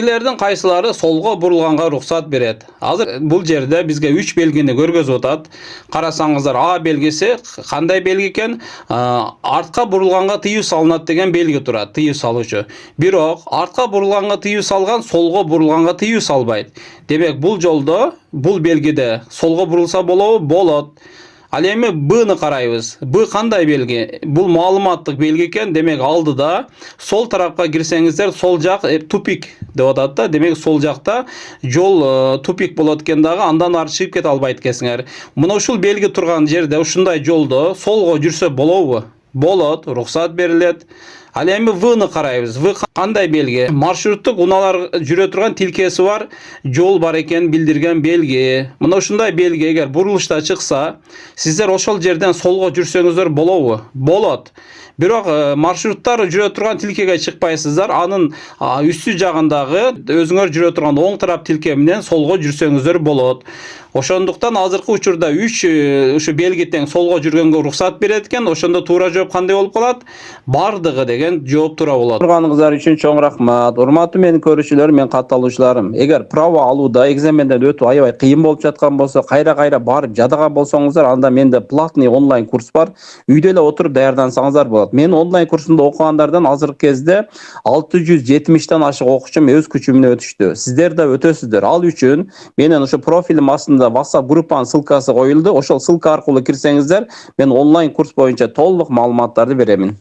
Belgilerden kayсылары solga burulganга ruhsat berет. Hazır bul jerde bizge 3 belgini görgözüp atat. Karasаңыздар, A belgisi kандай belgi eken? Artка burulganга тыюу салынат деген belgi турат, тыюу салуучу. Бирок artка burulganга тыюу салган solga burulganга тыюу салбайт. Демек бул жолдо, бул белгиде solga burulsa болобу? Болот. Ал эми Б'ны карайбыз. Б кандай белги? Бул маалыматтык белги экен. Демек алдыда сол тарапка кирсеңиздер, сол жак тупик деп атат да. Демек сол жакта жол тупик болот экен дагы, андан ары чыгып кете албайт экенсиңер. Мына ушул белги турган жерде, ушундай жолдо солго жүрсө болобу? Болот, рухсат берилет. Ал эми В'ны карайбыз. В кандай белги? Маршруттук унаалар жүрө турган тилкеси бар, жол бар экенин билдирген белги. Мына ушундай белги эгер бурулушта чыкса, сиздер ошол жерден солго жүрсөңүздөр болобу? Болот. Бирок маршруттар жүрө турган тилкеге чыкпайсыздар. Анын үстү жагындагы өзүңөр жүрө турган оң тарап тилке менен солго жүрсөңүздөр болот. Ошондуктан азыркы учурда 3 ушу белги тең солго жүргөнгө рухсат берет экен. Ошондо туура жооп кандай болуп калат? Бардыгы деген жооп туура болот. Турганыңыздар үчүн чоң рахмат. Урматтуу менин көрүүчүлөр, мен катталуучуларым. Эгер право алууда экзаменден өтүү аябай кыйын болуп жаткан болсо, кайра барып жадаган болсоңуздар, анда менде платный онлайн курс бар. Үйдө эле отуруп даярдансаңыздар болот. Мен онлайн курсунда окугандардан азыркы кезде 670тен ашык окуучум өз күчү менен өтүштү. Сиздер да өтөсүздөр. Ал үчүн менин ошо профилим астында WhatsApp группанын ссылкасы коюлду. Ошол ссылка аркылуу кирсеңиздер, мен онлайн курс боюнча толук маалыматтарды беремин.